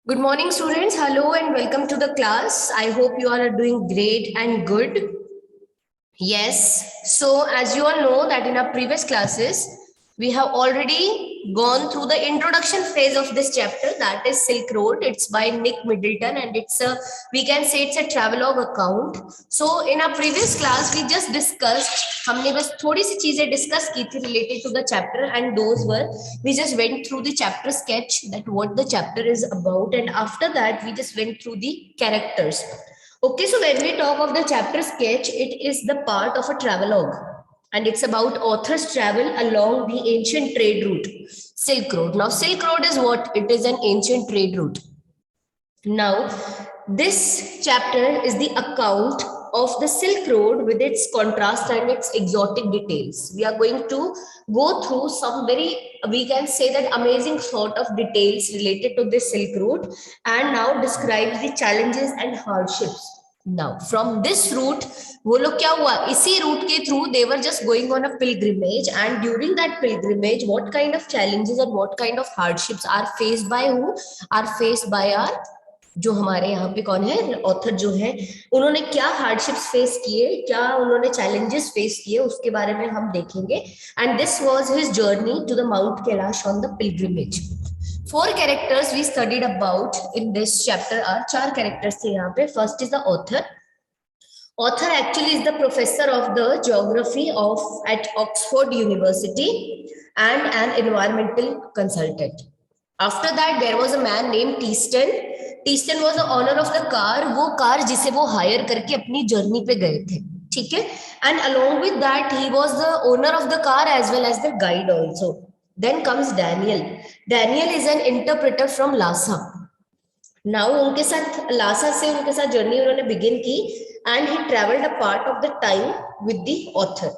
Good morning, students. Hello and welcome to the class. I hope you all are doing great and good. Yes. So, as you all know, that in our previous classes, we have already gone through the introduction phase of this chapter, that is Silk Road. It's by Nick Middleton, and we can say it's a travelogue account. So, in our previous class, we just discussed, हमने बस थोड़ी सी चीजें discuss की थी related to the chapter, and those were we just went through the chapter sketch, that what the chapter is about, and after that we just went through the characters. Okay, so when we talk of the chapter sketch, it is the part of a travelogue, and it's about author's travel along the ancient trade route, Silk Road. Now, Silk Road is what? It is an ancient trade route. Now, this chapter is the account of the Silk Road with its contrast and its exotic details. We are going to go through some very, we can say that amazing sort of details related to this Silk Route, and now describes the challenges and hardships. Now, from this route, वो लोग क्या हुआ, इसी root के through they were just going on a pilgrimage, and during that pilgrimage, what kind of challenges and what kind of hardships are faced by who? Are faced by our जो हमारे यहाँ पे कौन है ऑथर जो है, उन्होंने क्या हार्डशिप्स फेस किए, क्या उन्होंने चैलेंजेस फेस किए, उसके बारे में हम देखेंगे. And this was his journey to the Mount Kailash on the pilgrimage. 4 characters we studied about in this chapter are, 4 characters थे यहाँ पे. First is the author. Author actually is the professor of the geography at Oxford University and an environmental consultant. After that, there was a man named Teaston. Teaston was the owner of the car, वो car जिसे वो higher करके अपनी journey पे गए थे, ठीक है. And along with that, he was the owner of the car as well as the guide also. Then comes Daniel. Daniel is an interpreter from Lhasa. Now उनके साथ लासा से उनके साथ जर्नी उन्होंने बिगिन की, and he traveled a part of the time with the author.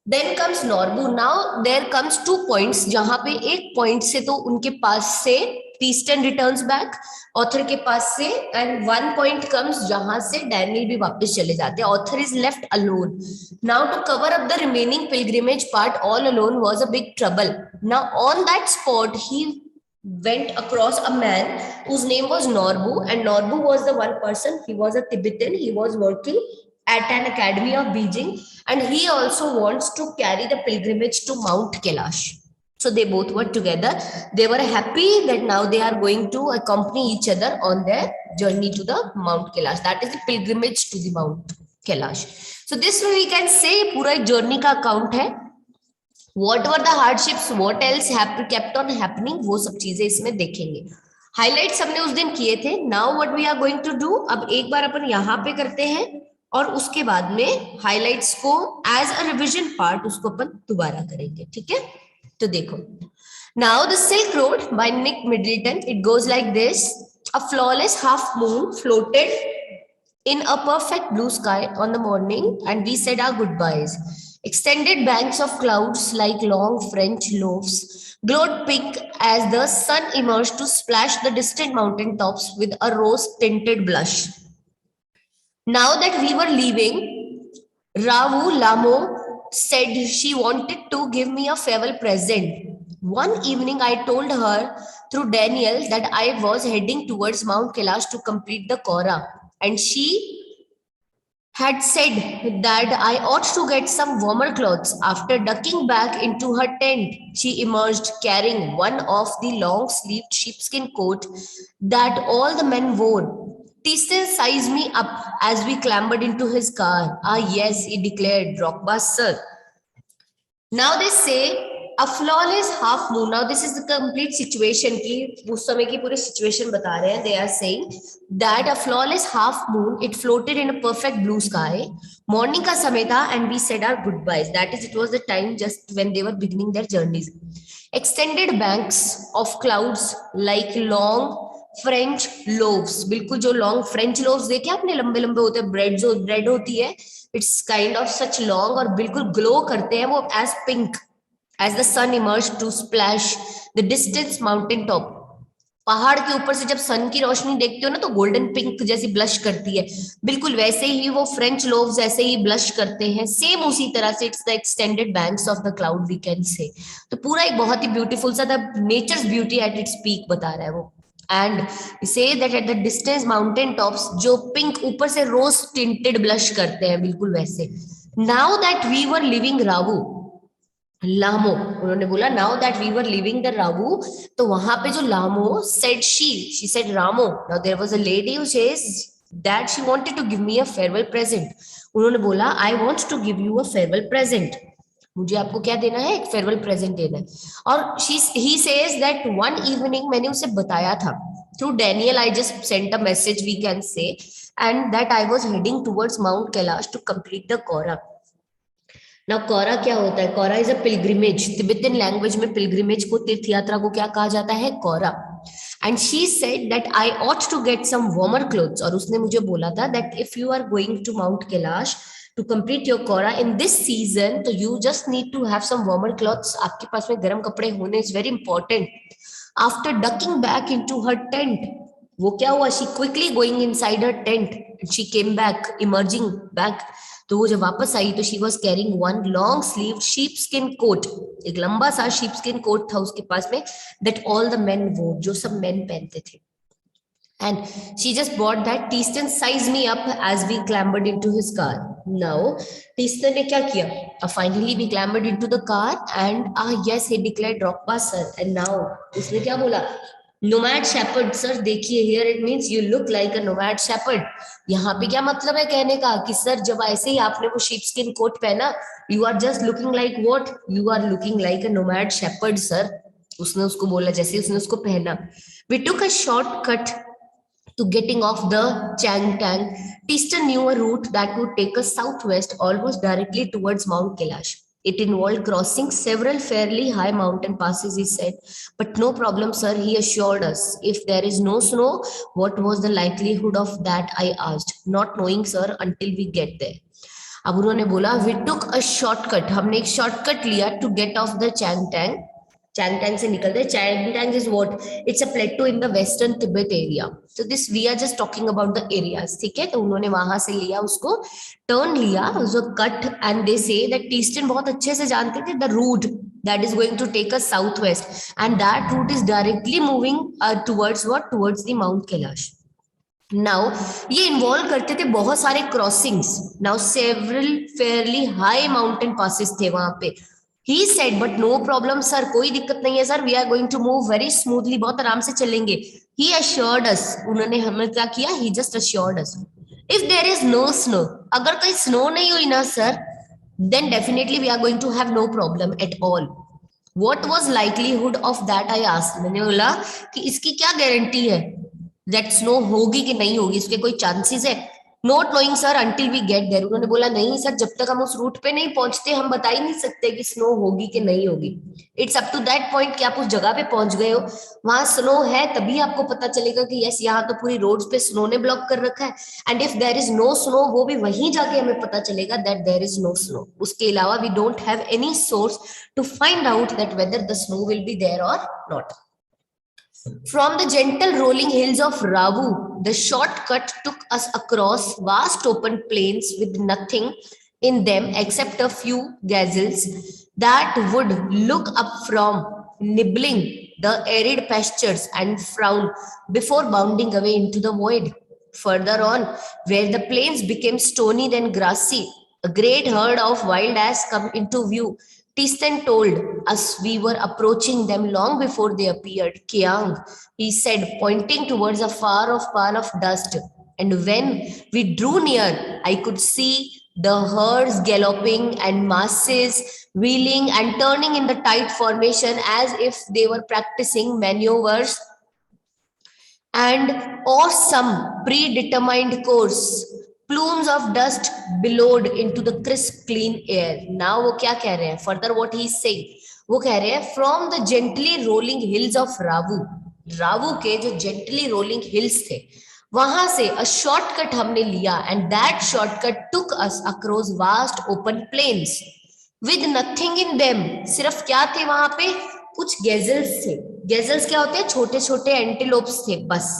Then comes Norbu. Now there comes 2 points, जहां पे एक पॉइंट से तो उनके पास से Teaston returns back, ऑथर के पास से, and 1 point comes जहां से डैनियल भी वापस चले जाते हैं. Author is left alone. Now to cover up the remaining pilgrimage part all alone was a big trouble. Now on that spot he went across a man whose name was Norbu, and Norbu was the one person, he was a Tibetan, he was working at an academy of Beijing, and he also wants to carry the pilgrimage to Mount Kailash. So they both were together. They were happy that now they are going to accompany each other on their journey to the Mount Kailash. That is the pilgrimage to the Mount Kailash. So this we can say पूरा एक journey का account है. What were the hardships, what else kept on happening, वो सब चीजें इसमें देखेंगे. Highlights हमने उस दिन किए थे. Now what we are going to do, अब एक बार अपन यहाँ पे करते हैं और उसके बाद में हाइलाइट्स को एज अ रिविजन पार्ट उसको अपन दोबारा करेंगे, ठीक है. तो देखो, now the Silk Road by Nick Middleton, it goes like this. A flawless half moon floated in a perfect blue sky on the morning, and we said our goodbyes. Extended banks of clouds like long French loaves glowed pink as the sun emerged to splash the distant mountain tops with a rose-tinted blush. Now that we were leaving, Ravu Lamo said she wanted to give me a farewell present. One evening, I told her through Daniel that I was heading towards Mount Kailash to complete the Kora, and she had said that I ought to get some warmer clothes. After ducking back into her tent, she emerged carrying one of the long-sleeved sheepskin coat that all the men wore. Teaston sized me up as we clambered into his car. Ah, yes, he declared, Rockbuster. Now they say a flawless half moon. Now this is the complete situation की उस समय की पूरी situation बता रहे हैं. They are saying that a flawless half moon, it floated in a perfect blue sky. Morning का समय था, and we said our goodbyes. That is, it was the time just when they were beginning their journeys. Extended banks of clouds like long French loaves. बिल्कुल जो long French loaves देखे आपने, लंबे लंबे होते हैं, bread जो bread होती है, it's kind of such long और बिल्कुल glow करते हैं वो as pink as the sun emerged to splash the distant mountain top. पहाड़ के ऊपर से जब सन की रोशनी देखते हो ना तो गोल्डन पिंक जैसी ब्लश करती है, बिल्कुल वैसे ही वो फ्रेंच लोव्स ऐसे ही ब्लश करते हैं, सेम उसी तरह से. It's the extended banks of the cloud we can say. तो पूरा एक बहुत ही ब्यूटीफुल सा the nature's beauty at its peak बता रहा है वो. And say that at the distance mountain tops, जो पिंक ऊपर से रोज टिंटेड ब्लश करते हैं बिल्कुल वैसे, now that we were living Rawu Lamo, उन्होंने बोला now that we were living the Rawu, तो वहां पे जो लामो सेड शी सेड रामो, now there was a lady who says that she wanted to give me a farewell present, उन्होंने बोला I want to give you a farewell present, मुझे आपको क्या देना है, एक फेयरवेल प्रेजेंट देना है। और he says that one evening, मैंने उसे बताया था through Daniel, I just sent a message we can say, and that I was heading towards mount Kailash to complete the kora. Now kora क्या होता है, kora is a pilgrimage, Tibetan language में pilgrimage को, तीर्थ यात्रा को क्या कहा जाता है, kora. And she said that I ought to get some warmer clothes, और उसने मुझे बोला था that if you are going to mount Kailash to complete your kora in this season, तो you just need to have some warmer clothes, आपके पास में गर्म कपड़े होने is very important. After ducking back into her tent, वो क्या हुआ, she quickly going inside her tent, she came back emerging back, तो वो जब वापस आई तो she was carrying one long sleeve sheep skin coat, एक लंबा सा शीप स्किन कोट था उसके पास में, दैट ऑल द मेन वो, जो सब मेन पहनते थे। And she just bought that. Teaston sized me up as we clambered into his car. Now, Teaston ने क्या किया? Finally, we clambered into the car, and yes, he declared Rockpass sir. And now, उसने क्या बोला? Nomad shepherd sir, देखिए here it means you look like a nomad shepherd. यहाँ पे क्या मतलब है कहने का कि सर जब ऐसे ही आपने वो sheepskin coat पहना, you are just looking like what? You are looking like a nomad shepherd sir. उसने उसको बोला जैसे उसने उसको पहना. We took a shortcut to getting off the Changtang. Teaston knew a route that would take us southwest almost directly towards Mount Kailash. It involved crossing several fairly high mountain passes, he said. But no problem, sir, he assured us. If there is no snow, what was the likelihood of that, I asked. Not knowing, sir, until we get there. अब उन्होंने बोला we took a shortcut, हमने एक shortcut लिया to get off the Changtang, Changtang से निकलते, Changtang is what, it's a plateau in the western Tibet area, so this we are just talking about the areas, ठीक है। तो उन्होंने वहां से लिया उसको, टर्न लिया जो cut, and they say that टीस्टन बहुत अच्छे से जानते थे the route that is going to take us southwest, and that route is directly moving towards what, towards the Mount Kailash. Now ये इन्वॉल्व करते थे बहुत सारे crossings, now several fairly high mountain passes थे वहां पे। He said but no problem sir, कोई दिक्कत नहीं है sir, we are going to move very smoothly, बहुत आराम से चलेंगे। ही अश्योर्ड अस, उन्होंने हमें क्या किया, he just assured us if there is no snow, अगर कहीं स्नो नहीं हुई ना sir, then definitely we are going to have no problem at all. What was likelihood of that, I asked. मैंने बोला कि इसकी क्या गारंटी है that snow होगी कि नहीं होगी, इसके कोई चांसेस है? Not knowing sir until we get there, उन्होंने बोला नहीं सर, जब तक हम उस रूट पे नहीं पहुंचते हम बता ही नहीं सकते कि स्नो होगी कि नहीं होगी। It's up to that point कि आप उस जगह पे पहुंच गए हो, वहां स्नो है, तभी आपको पता चलेगा कि यस यहाँ तो पूरी रोड्स पे स्नो ने ब्लॉक कर रखा है, and if there is no snow, वो भी वहीं जाके हमें पता चलेगा that there is no snow. उसके अलावा we don't have any source to find out that whether the snow will be there और not. From the gentle rolling hills of Ravu, the shortcut took us across vast open plains with nothing in them except a few gazelles that would look up from nibbling the arid pastures and frown before bounding away into the void. Further on, where the plains became stony then grassy, a great herd of wild ass come into view. Tisten told us we were approaching them long before they appeared. Kiang, he said, pointing towards a far off pall of dust. And when we drew near, I could see the herds galloping and masses wheeling and turning in the tight formation as if they were practicing maneuvers and or some predetermined course. Plumes of dust billowed into the crisp, clean air. Now वो क्या कह रहे हैं? Further what he is saying, वो कह रहे हैं from the gently rolling hills of Ravu, रावू के जो gently rolling hills थे, वहां से a shortcut हमने लिया, and that shortcut took us across vast open plains with nothing in them. सिर्फ क्या थे वहां पे? कुछ gazelles थे। gazelles क्या होते हैं? छोटे छोटे एंटीलोप्स थे बस।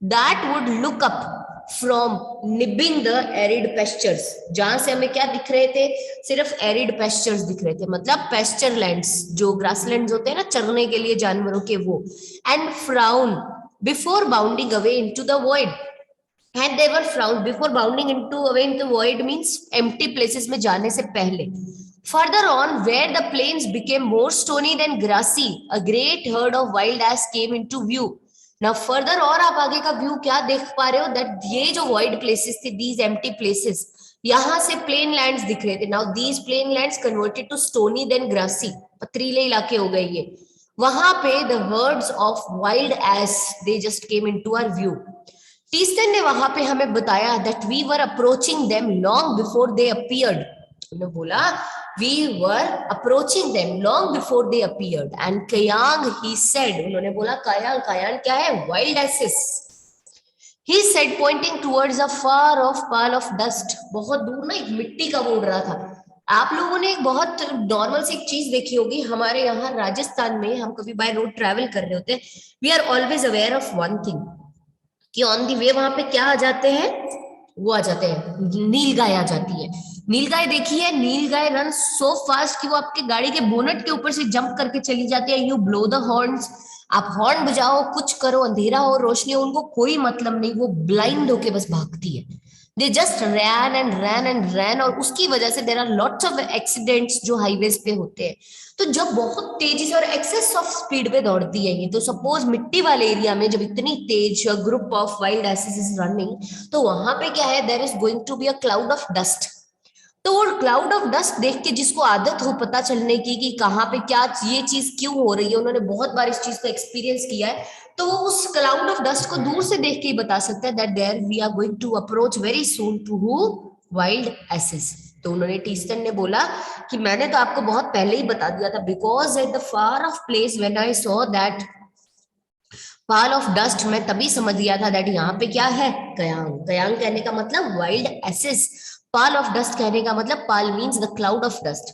that would look up from nibbing the arid pastures, जहां से हमें क्या दिख रहे थे? सिर्फ एरिड पेस्चर्स दिख रहे थे, मतलब पेस्चर लैंड्स, जो ग्रासलैंड्स होते हैं ना चरने के लिए जानवरों के, वो। And frown, before bounding away into the void. And they were frowned before bounding into void means empty places में जाने से पहले. Further on, where the plains became more stony than grassy, a great herd of wild ass came into view. Now further और आप आगे का view क्या देख पा रहे हो, that ये जो void places थे, these empty places, यहाँ से प्लेन लैंड्स दिख रहे थे. Now these plain lands converted to stony then grassy, पथरीले इलाके हो गए ये. वहां पे the herds of wild ass they just came into our view. Tsetan ने वहां पे हमें बताया that we were approaching them long before they appeared. उन्होंने बोला we were approaching them long before they appeared. And kiang he said, उन्होंने बोला kiang, kiang क्या है, wild asses. He said pointing towards a far off pile of dust. बहुत दूर ना एक मिट्टी का वो उड़ रहा था. आप लोगों ने एक बहुत नॉर्मल सी एक चीज देखी होगी, हमारे यहाँ राजस्थान में हम कभी बाय रोड ट्रैवल कर रहे होते हैं, we are always aware of one thing कि ऑन दी वे वहां पे क्या आ जाते हैं, वो आ जाते हैं, नीलगाय आ जाती है. नीलगाय देखी है, नीलगाय रन सो फास्ट कि वो आपके गाड़ी के बोनट के ऊपर से जंप करके चली जाती है. यू ब्लो द हॉर्न्स, आप हॉर्न बजाओ, कुछ करो, अंधेरा हो रोशनी हो, उनको कोई मतलब नहीं, वो ब्लाइंड होके बस भागती है. They just ran and ran and ran. और उसकी वजह से there are lots of accidents जो हाईवेज पे होते हैं. तो जब बहुत तेजी से और एक्सेस ऑफ स्पीड पे दौड़ती है ये, तो सपोज मिट्टी वाले एरिया में जब इतनी तेज group of wild asses is running, तो वहां पे क्या है, there is going to be a cloud of dust. तो वो क्लाउड ऑफ डस्ट देख के जिसको आदत हो पता चलने की कि कहाँ पे क्या ये चीज क्यों हो रही है, उन्होंने बहुत बार इस चीज को एक्सपीरियंस किया है, तो वो उस क्लाउड ऑफ डस्ट को दूर से देख के ही बता सकता है that there we are going to approach very soon to who wild asses. तो उन्होंने टीस्टन ने बोला कि मैंने तो आपको बहुत पहले ही बता दिया था, because at the far of place when I saw that Pal of dust, मैं तभी समझ गया था दैट यहाँ पे क्या है, कयांग. कयांग कहने का मतलब wild asses, pall of dust कहने का मतलब pall means the cloud of dust.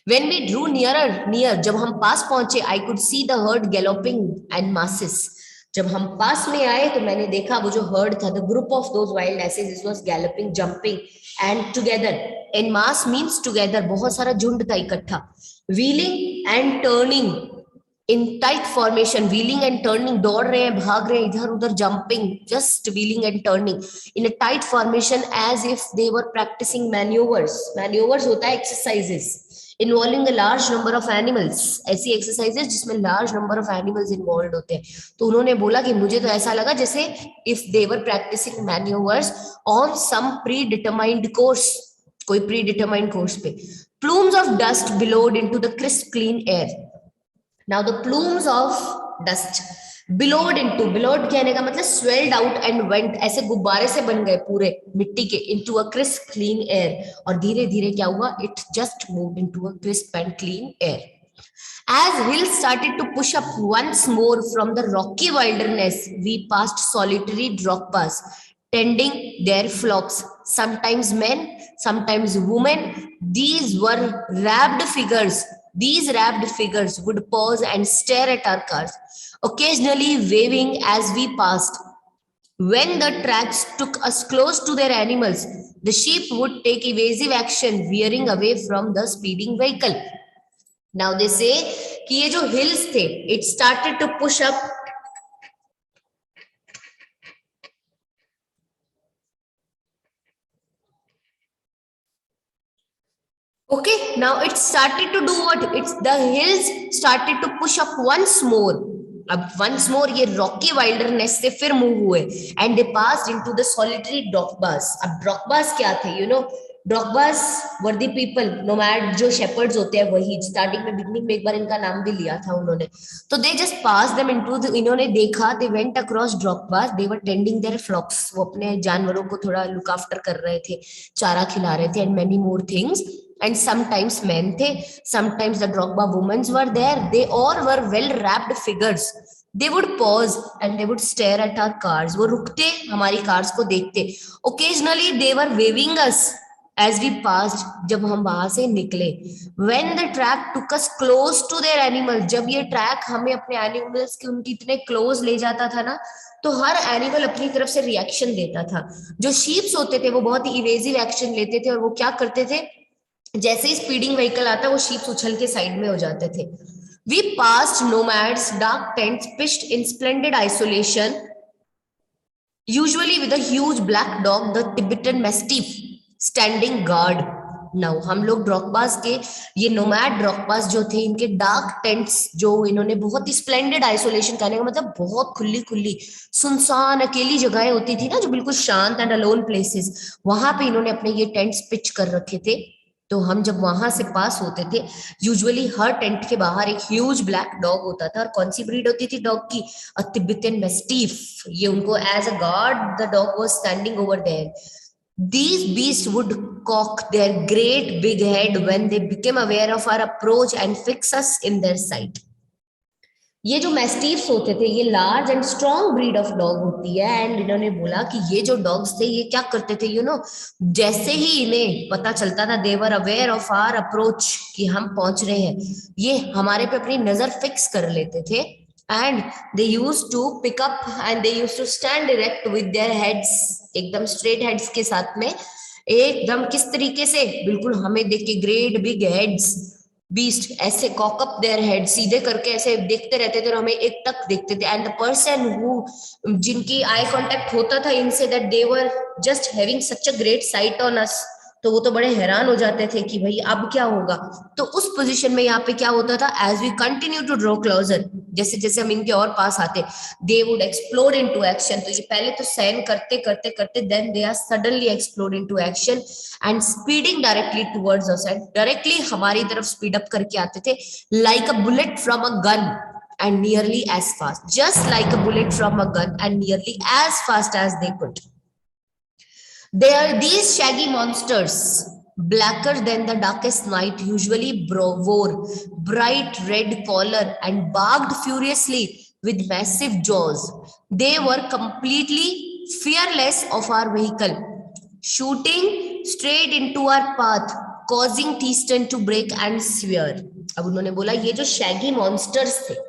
When we drew near, जब हम पास पहुंचे, I could see the herd galloping and masses. जब हम पास में आए तो मैंने देखा वो जो herd था, the group of those wild asses, it was galloping, jumping and together. And mass means together, बहुत सारा झुंड था इकट्ठा. Wheeling and turning in tight formation, wheeling and turning, दौड़ रहे हैं, भाग रहे हैं इधर उधर, jumping, just wheeling and turning in a tight formation as if they were practicing maneuvers. Maneuvers होता है exercises involving a large number of animals. ऐसी exercises जिसमें large number of animals involved होते हैं. तो उन्होंने बोला कि मुझे तो ऐसा लगा जैसे if they were practicing maneuvers on some predetermined course, कोई predetermined course पे. Plumes of dust billowed into the crisp clean air. Now the plumes of dust billowed into, billowed कहने का मतलब swelled out and went, ऐसे गुब्बारे से बन गए पूरे मिट्टी के, into a crisp clean air. और धीरे धीरे क्या हुआ, it just moved into a crisp and clean air. As hills started to push up once more from the rocky wilderness, we passed solitary drogpas tending their flocks, sometimes men, sometimes women. These were wrapped figures. These wrapped figures would pause and stare at our cars, occasionally waving as we passed. When the tracks took us close to their animals, the sheep would take evasive action, veering away from the speeding vehicle. Now they say कि ये जो hills थे, it started to push up. Okay, now it started to do what? It's the hills started to push up once more. अब once more ये rocky wilderness से फिर move हुए and they passed into the solitary drogpas. अब drogpas क्या थे? You know, drogpas were the people, nomad जो shepherds होते हैं वही. Starting में beginning में एक बार इनका नाम भी लिया था उन्होंने. तो they just passed them into the, इन्होंने देखा, they went across drogpas. They were tending their flocks. वो अपने जानवरों को थोड़ा look after कर रहे थे, चारा खिला रहे थे and many more things. And sometimes men थे, sometimes the Drogba women were there. They all were well wrapped figures. They would pause and they would stare at our cars. वो रुकते, हमारी cars को देखते. Occasionally they were waving us as we passed, जब हम वहां से निकले. When the track took us close to their animals, जब ये track हमें अपने animals के उनकी इतने close ले जाता था ना, तो हर एनिमल अपनी तरफ से रिएक्शन देता था. जो शीप्स होते थे वो बहुत ही इवेजिव एक्शन लेते थे और वो क्या करते थे, जैसे ही स्पीडिंग व्हीकल आता वो शीप्स उछल के साइड में हो जाते थे. We passed nomads, dark tents pitched in splendid isolation, usually with a huge black dog, the Tibetan Mastiff, standing guard. Now हम लोग ड्रॉकबाज के, ये नोमैड ड्रॉकबाज जो थे, इनके डार्क टेंट्स जो इन्होंने बहुत ही स्प्लेंडेड आइसोलेशन, कहने का मतलब बहुत खुली खुली सुनसान अकेली जगहें होती थी ना, जो बिल्कुल शांत एंड अलोन प्लेसेस, वहां पे इन्होंने अपने ये टेंट्स पिच कर रखे थे। तो हम जब वहां से पास होते थे, यूजुअली हर टेंट के बाहर एक ह्यूज ब्लैक डॉग होता था। और कौन सी ब्रीड होती थी डॉग की? A Tibetan mastiff. ये उनको as a guard the dog was standing over there. These beasts would cock their great big head when they became aware of our approach and fix us in their sight. ये जो मैस्टिफ्स होते थे, ये large and strong breed of dog होती है। And इन्होंने बोला कि ये जो डॉग्स थे, ये क्या करते थे, जैसे ही इन्हें पता चलता था, देवर अवेयर ऑफ आवर अप्रोच, कि हम पहुंच रहे हैं, ये हमारे पे अपनी नजर फिक्स कर लेते थे। And they use to pick up and they use to stand direct with their heads, एकदम स्ट्रेट हेड्स के साथ में, एकदम किस तरीके से, बिल्कुल हमें देख के ग्रेट बिग हेड्स, बीस्ट ऐसे कॉक अप देयर हेड, सीधे करके ऐसे देखते रहते थे और हमें एक टक देखते थे। एंड द पर्सन हु, जिनकी आई कांटेक्ट होता था इनसे, that they were just having such a great site on us, तो वो तो बड़े हैरान हो जाते थे कि भाई अब क्या होगा। तो उस पोजीशन में यहाँ पे क्या होता था, as we continue to draw closer, जैसे जैसे हम इनके और पास आते, they would explode into action. तो ये पहले तो सहन करते करते करते, then they are suddenly explode into action and speeding directly towards us, and directly हमारी तरफ स्पीड अप करके आते थे, like a bullet from a gun and nearly as fast, just like a bullet from a gun and nearly as fast as they could. They are these shaggy monsters, blacker than the darkest night, usually wore bright red collar and barked furiously with massive jaws. They were completely fearless of our vehicle, shooting straight into our path, causing Teaston to break and swear. अब उन्होंने बोला ये जो Shaggy monsters थे,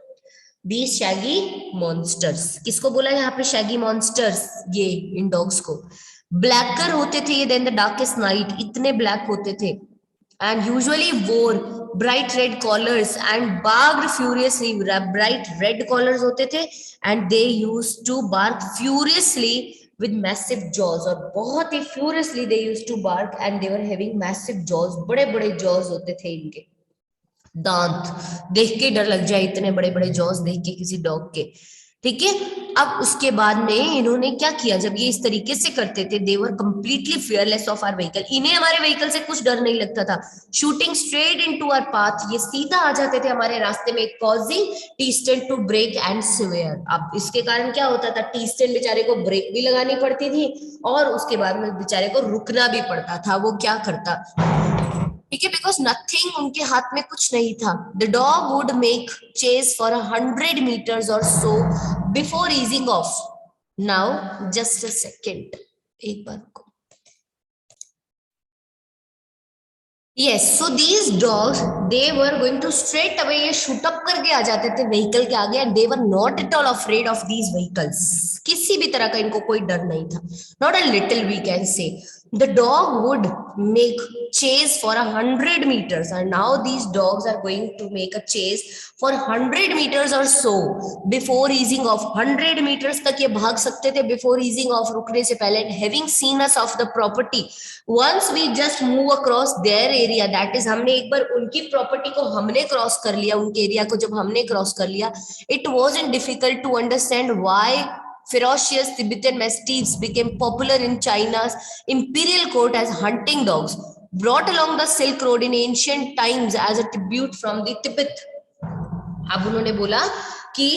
these shaggy monsters, किसको बोला यहाँ पे शैगी मॉन्स्टर्स? ये इन डॉग्स को। ब्लैकर होते थे ये देन द डार्केस्ट नाइट, इतने ब्लैक होते थे, and usually wore bright red collars and barked furiously, bright red collars होते थे, and they used to bark furiously with massive jaws, और बहुत ही furiously they used to bark and they were having massive jaws, बड़े बड़े jaws होते थे इनके, दांत देख के डर लग जाए, इतने बड़े बड़े जॉस देख के किसी डॉग के, ठीक है। अब उसके बाद में इन्होंने क्या किया, जब ये इस तरीके से करते थे, they were completely fearless of our vehicle, इन्हें हमारे व्हीकल से कुछ डर नहीं लगता था। Shooting straight into our path, ये सीधा आ जाते थे हमारे रास्ते में, causing Tsetan to brake and swear. अब इसके कारण क्या होता था, टीस्टन बेचारे को ब्रेक भी लगानी पड़ती थी और उसके बाद में बेचारे को रुकना भी पड़ता था। वो क्या करता, ठीक है, बिकॉज नथिंग, उनके हाथ में कुछ नहीं था। The dog would make chase for 100 meters और so before easing off. Now just a second, एक बार को, yes, so these dogs, they were going to straight away ये shoot up करके आ जाते थे व्हीकल के आगे, and they were not at all afraid of these vehicles, किसी भी तरह का इनको कोई डर नहीं था, not a little, we can say. The dog would make chase for 100 meters, and now these dogs are going to make a chase for 100 meters or so before easing off. 100 meters तक ये भाग सकते थे before easing off, रुकने से पहले, and having seen us off the property, once we just move across their area, that is हमने एक बार उनकी प्रॉपर्टी को हमने क्रॉस कर लिया, उनके एरिया को जब हमने क्रॉस कर लिया, it wasn't difficult to understand why ferocious Tibetan Mastiffs became popular in China's imperial court as hunting dogs, brought along the Silk Road in ancient times as a tribute from the Tibet. अब उन्होंने बोला कि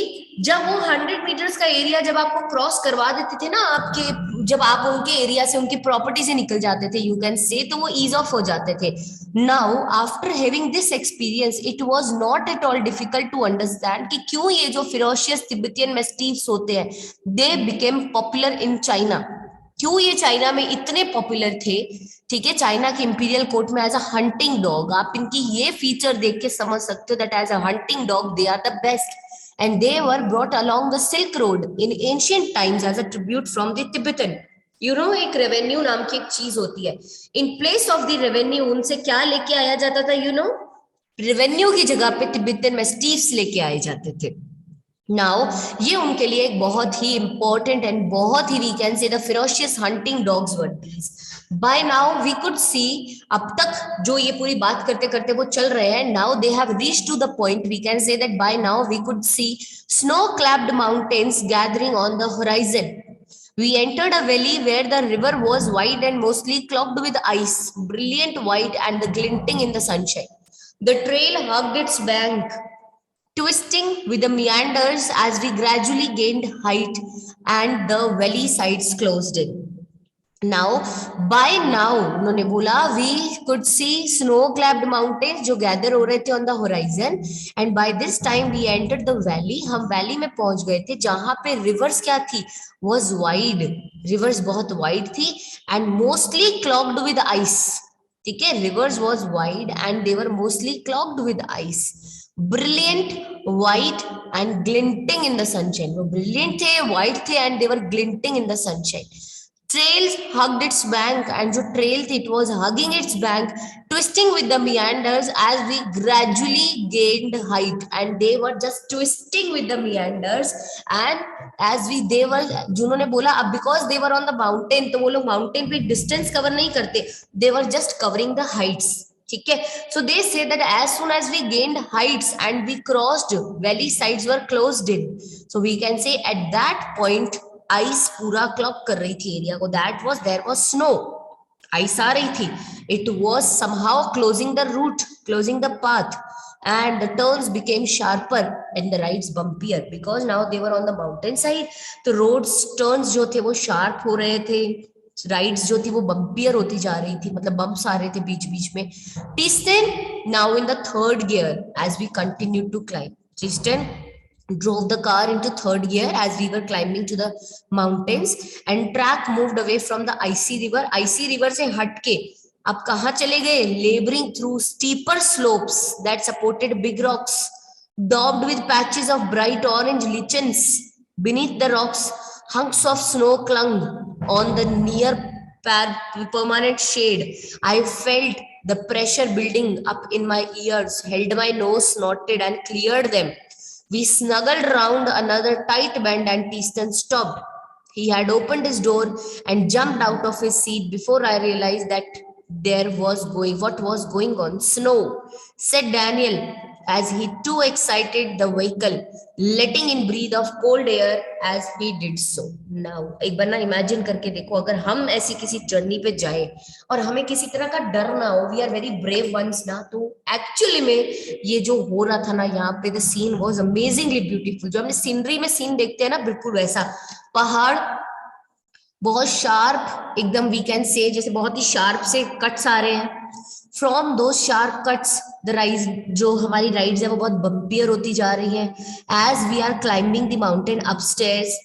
जब वो 100 metres का area जब आपको cross करवा देते थे ना, आपके जब आप उनके एरिया से, उनकी प्रॉपर्टी से निकल जाते थे, यू कैन से, तो वो ईज ऑफ हो जाते थे। Now after having this experience, it was not at all difficult to understand कि क्यों ये जो फिरोशियस तिब्बतियन मैस्टिफ्स होते हैं, they became popular in China, क्यों ये चाइना में इतने पॉपुलर थे, ठीक है, चाइना के इंपीरियल कोर्ट में एज अ हंटिंग डॉग। आप इनकी ये फीचर देख के समझ सकते हो that as a hunting dog they are the best, and they were brought along the Silk Road in ancient times as a tribute from the Tibetan. You know, एक revenue नाम की एक चीज होती है, in place of the revenue उनसे क्या लेके आया जाता था, you know, रेवेन्यू की जगह पे तिब्बतन मैस्टीफ्स लेके आए जाते थे। नाउ ये उनके लिए एक बहुत ही इंपॉर्टेंट एंड बहुत ही we can say the ferocious hunting dogs were these. By now we could see, अब तक जो ये पूरी बात करते करते वो चल रहे हैं, now they have reach to the point we can say that by now we could see snow clapped mountains gathering on the horizon. We entered a valley where the river was wide and mostly clogged with ice, brilliant white and glinting in the sunshine. The trail hugged its bank, twisting with the meanders as we gradually gained height and the valley sides closed in. Now, by now, उन्होंने बोला, we could see snow-clad mountains जो gather हो रहे थे on the horizon, and by this time we entered the valley. हम valley में पहुंच गए थे जहां पे rivers क्या थी, was wide. Rivers बहुत wide थी and mostly clogged with ice. ठीक है, rivers was wide and they were mostly clogged with ice. Brilliant, white and glinting in the sunshine. वो brilliant थे, white थे and they were glinting in the sunshine. Trails hugged its bank, and जो trail थी, it was hugging its bank, twisting with the meanders as we gradually gained height, and they were just twisting with the meanders, and as we they were, जिन्होंने बोला अब because they were on the mountain, तो वो लोग mountain पे distance cover नहीं करते, they were just covering the heights. ठीक है, so they say that as soon as we gained heights and we crossed, valley sides were closed in, so we can say at that point ice पूरा cloak कर रही थी area को, that was there was snow, ice आ रही थी, it was somehow closing the route, closing the path, and the turns became sharper and the rides bumpier because now they were on the mountain side. तो roads turns जो थे वो sharp हो रहे थे, राइड्स जो थी वो बम्पियर होती जा रही थी, मतलब बम्प्स आ रहे थे बीच बीच में. Tristan now in the third gear as we continued to climb. Tristan drove the car into third gear as we were climbing to the mountains and track moved away from the icy river. Icy river से हटके अब कहाँ चले गए, laboring through steeper slopes that supported big rocks daubed with patches of bright orange lichens. Beneath the rocks, hunks of snow clung on the near permanent shade. I felt the pressure building up in my ears, held my nose, snorted and cleared them. We snuggled round another tight bend and Tristan stopped. He had opened his door and jumped out of his seat before I realized that what was going on. Snow, said Daniel as he too excited the vehicle, letting in breathe of cold air as he did so. Now, एक बार ना imagine करके देखो, अगर हम ऐसी किसी journey पे जाए और हमें किसी तरह का डर ना हो, we are very brave once ना, तो एक्चुअली में ये जो हो रहा था ना यहाँ पे, the scene was amazingly beautiful. जो हमने सीनरी में सीन देखते हैं ना, बिल्कुल वैसा, पहाड़ बहुत शार्प एकदम, वी कैन से जैसे बहुत ही शार्प से कट्स आ रहे हैं. फ्रॉम दो शार्प कट्स द राइज, जो हमारी राइड्स है वो बहुत बम्पियर होती जा रही है. As we are climbing the mountain upstairs,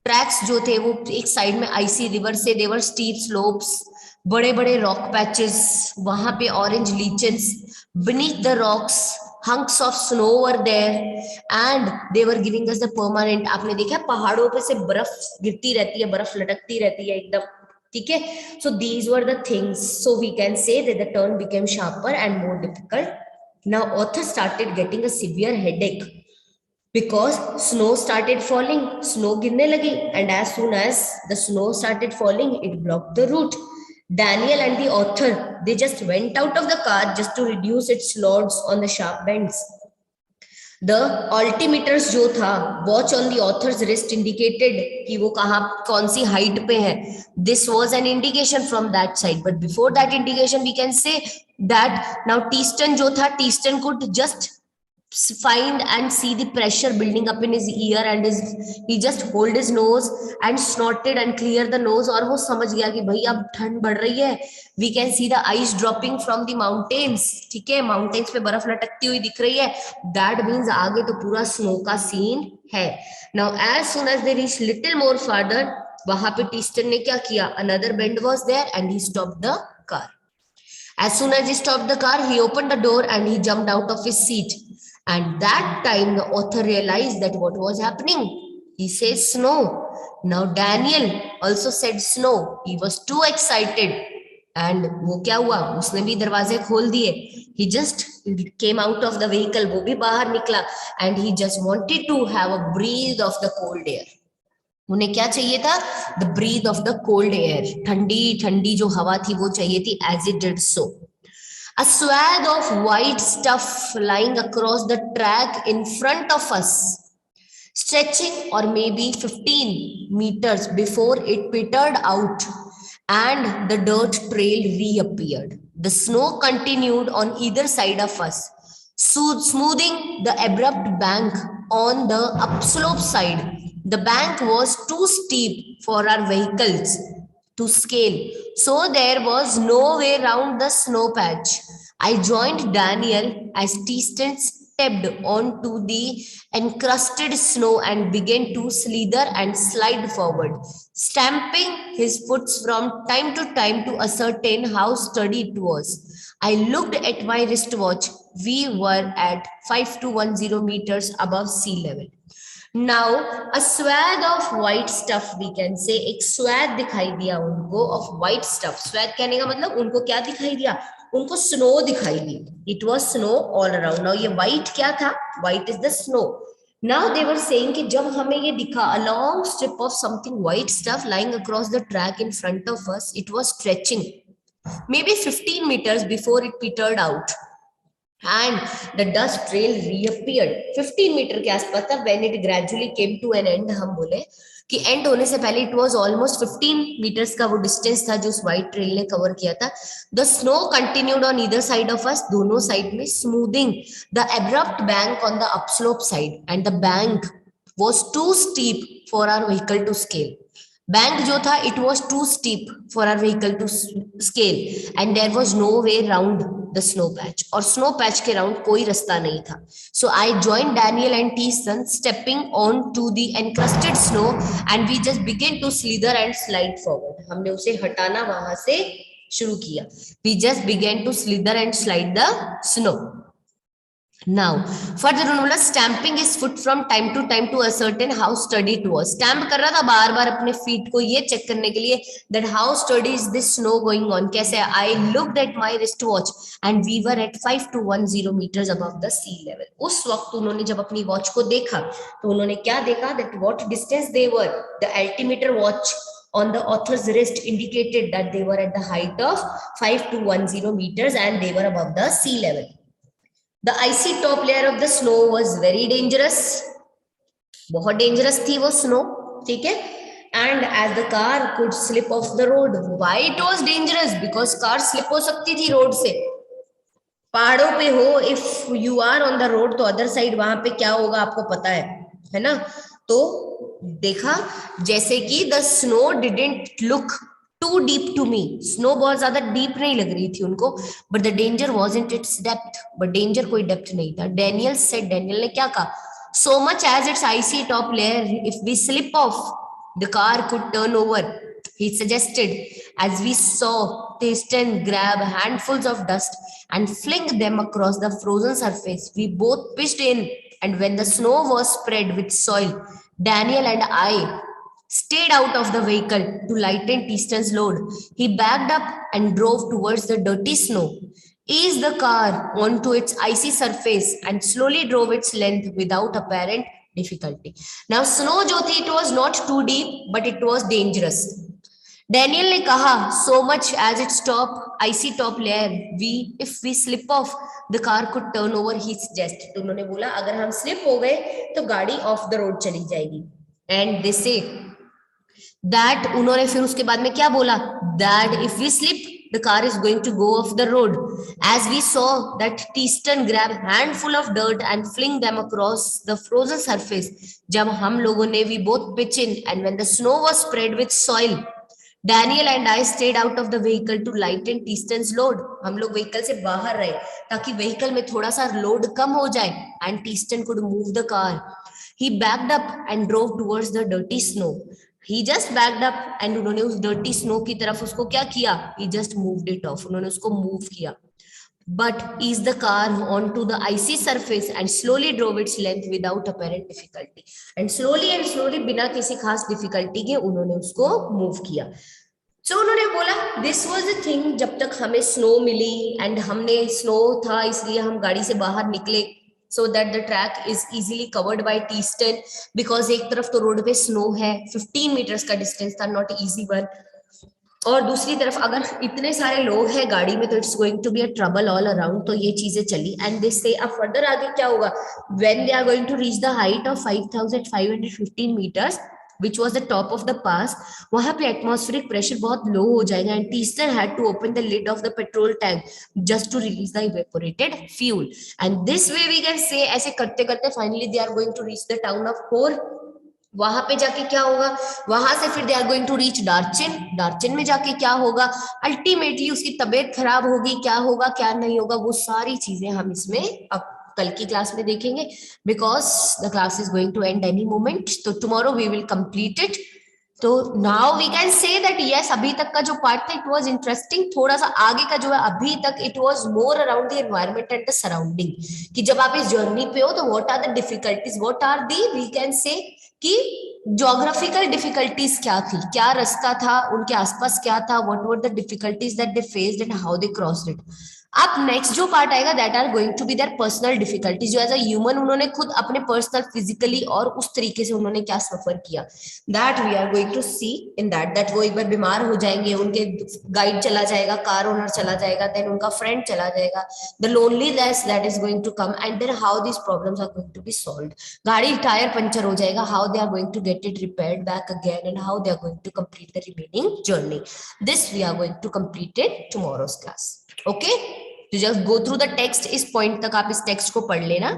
tracks जो थे वो एक साइड में आइसी रिवर से, देवर स्टीप स्लोप्स, बड़े बड़े रॉक पैचेस, वहां पे orange लीचेंस, beneath the rocks hunks of snow were there and they were giving us the permanent. आपने देखा पहाड़ों पे से बर्फ गिरती रहती है, बर्फ लटकती रहती है एकदम, ठीक है. So these were the things. So we can say that the turn became sharper and more difficult. Now author started getting a severe headache because snow started falling, snow गिरने लगी, and as soon as the snow started falling, it blocked the route. Daniel and the author, they just went out of the car just to reduce its loads on the sharp bends. The altimeters जो था, watch on the author's wrist indicated कि वो कहाँ कौन सी height पे है. This was an indication from that side, but before that indication we can say that now Tristan जो था, Tristan could just find and see the pressure building up in his ear and he just hold his nose and snorted and clear the nose. और वो समझ गया कि भाई अब ठंड बढ़ रही है. We can see the ice dropping from the mountains. ठीक है, mountains पे बर्फ लटकती हुई दिख रही है. That means आगे तो पूरा snow का scene है. Now as soon as they reached little more farther, वहां पे टीस्टन ने क्या किया, another bend was there and he stopped the car. As soon as he stopped the car, he opened the door and he jumped out of his seat. And that time the author realized that what was happening. He says snow. Now Daniel also said snow. He was too excited. And वो क्या हुआ, उसने भी दरवाजे खोल दिए. He just came out of the vehicle, वो भी बाहर निकला, and he just wanted to have a breathe of the cold air. उन्हें क्या चाहिए था? The breathe of the cold air. ठंडी ठंडी जो हवा थी वो चाहिए थी. As it did so, a swathe of white stuff lying across the track in front of us, stretching or maybe 15 meters before it petered out and the dirt trail reappeared. The snow continued on either side of us, smoothing the abrupt bank on the upslope side. The bank was too steep for our vehicles to scale, so there was no way round the snow patch. I joined Daniel as Teaston stepped onto the encrusted snow and began to slither and slide forward, stamping his foot from time to time to ascertain how sturdy it was. I looked at my wristwatch. We were at 5210 meters above sea level. Now, a swathe of white stuff, we can say, एक swathe दिखाई दिया उनको of white stuff. Swathe कहने का मतलब उनको क्या दिखाई दिया? उनको snow दिखाई दी. It was snow all around. Now ये white क्या था? White is the snow. Now they were saying कि जब हमें ये दिखा a long strip of something white stuff lying across the track in front of us, it was stretching maybe 15 meters before it petered out. And the dust trail reappeared 15 metre के आसपास था. When it gradually came to an end, हम बोले कि and होने से पहले it was almost 15 meters का वो डिस्टेंस था जो उस व्हाइट ट्रेल ने कवर किया था. The snow continued on either side of us, दोनों साइड में, smoothing the abrupt bank on the upslope side, and the bank was too steep for our vehicle to scale. Bank जो था it was too steep for our vehicle to scale, and there was no way round the snow patch. और snow patch के round कोई रास्ता नहीं था. So I joined Daniel and Teaston stepping on to the encrusted snow, and we just began to slither and slide forward. हमने उसे हटाना वहां से शुरू किया. We just began to slither and slide the snow. Now, further उन्होंने stamping his foot from time to time to ascertain how sturdy it was. Stamp कर रहा था बार बार अपने feet को ये check करने के लिए that how sturdy is this snow going on. कैसे? I looked at my wristwatch and we were at 5210 meters above the sea level. उस वक्त उन्होंने जब अपनी watch को देखा तो उन्होंने क्या देखा? That what distance they were. The altimeter watch on the author's wrist indicated that they were at the height of 5210 meters and they were above the sea level. The icy top layer of the snow was very dangerous. बहुत dangerous थी वो snow, ठीक है? And as the car could slip off the road. Why it was dangerous? Because car slip हो सकती थी road से. पहाड़ों पे हो, if you are on the road, तो other side वहां पे क्या होगा आपको पता है ना? तो देखा जैसे कि the snow didn't look too deep to me. Snow बहुत ज्यादा deep नहीं लग रही थी उनको, but the danger wasn't its depth. But danger कोई depth नहीं था. Daniel said, Daniel ने क्या कहा? So much as its icy top layer, if we slip off, the car could turn over. He suggested, as we saw Teaston grab handfuls of dust and fling them across the frozen surface. We both pitched in, and when the snow was spread with soil, Daniel and I stayed out of the vehicle to lighten Teaston's load. He backed up and drove towards the dirty snow, eased the car onto its icy surface, and slowly drove its length without apparent difficulty. Now, snow जो थी, it was not too deep, but it was dangerous. Daniel ने कहा, so much as its top icy top layer, if we slip off, the car could turn over. He suggested. तो उन्होंने बोला अगर हम slip हो गए तो गाड़ी off the road चली जाएगी. And they say that उन्होंने फिर उसके बाद में क्या बोला? That if we slip, the car is going to go off the road. As we saw that Teaston grab handful of dirt and fling them across the frozen surface. जब हम लोगों ने we both pitch in, and when the snow was spread with soil, Daniel and I stayed out of the vehicle to lighten Teaston's load. हम लोग vehicle से बाहर रहे ताकि vehicle में थोड़ा सा load कम हो जाए, and Teaston could move the car. He backed up and drove towards the dirty snow. He just backed up and उन्होंने उस dirty snow की तरफ उसको क्या किया? He just moved it off. उन्होंने उसको move किया. But eased the car onto the icy surface and slowly drove its length without apparent difficulty. And slowly बिना किसी खास difficulty के उन्होंने उसको move किया. सो उन्होंने बोला दिस वाज द थिंग, जब तक हमें स्नो मिली एंड हमने स्नो था इसलिए हम गाड़ी से बाहर निकले, so that the track is easily covered by T-stun, because एक तरफ तो रोड पे स्नो है, 15 मीटर्स का डिस्टेंस था, नॉट इजी वन, और दूसरी तरफ अगर इतने सारे लोग हैं गाड़ी में तो it's going to be a trouble all around, तो ये चीजें चली। एंड दिस से अब फर्दर आगे क्या होगा, when they are going to reach the height of 5515 metres which was the top of the pass, वहां पे एटमॉस्फेरिक प्रेशर बहुत लो हो जाएगा and टीस्टर had to open the lid of the petrol tank just to release the evaporated fuel, and this way we can say ऐसे करते करते finally they are going to reach the town of Khor। वहां पे जाके क्या होगा, वहां से फिर they are going to reach Darchen, Darchen में जाके क्या होगा, अल्टीमेटली उसकी तबीयत खराब होगी, क्या होगा क्या नहीं होगा वो सारी चीजें हम इसमें अब कल की क्लास में देखेंगे, because the class is going to end any moment, तो tomorrow we will complete it. तो now we can say that yes अभी तक का जो पार्ट था इट वाज इंटरेस्टिंग, थोड़ा सा आगे का जो है अभी तक it was more around the environment and the surrounding, कि जब आप इस जर्नी पे हो तो what are the difficulties, what are the we can say कि जोग्राफिकल डिफिकल्टीज क्या थी, क्या रास्ता था उनके आसपास क्या था, what were the difficulties that they faced and how they crossed it. अब नेक्स्ट जो पार्ट आएगा that are going to be their personal difficulties, जो एज अ ह्यूमन उन्होंने खुद अपने पर्सनल फिजिकली और उस तरीके से उन्होंने क्या सफर किया, that we are going to see in that वो एक बार बीमार हो जाएंगे, उनके गाइड चला जाएगा, कार ओनर चला जाएगा, देन उनका फ्रेंड चला जाएगा, the loneliness that is going to come and then how these problems are going to be solved, गाड़ी टायर पंचर हो जाएगा, how they are going to get it repaired back again and how they are going to complete the remaining journey, this we are going to complete in tomorrow's class. Okay, तो just go through the text, इस point तक आप इस text को पढ़ लेना,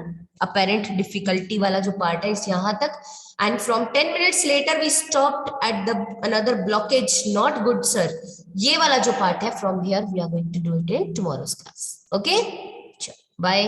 apparent difficulty वाला जो पार्ट है इस यहाँ तक, and from 10 minutes later we stopped at the another blockage, not good sir, ये वाला जो पार्ट है from here we are going to do it in tomorrow's class. Okay, bye.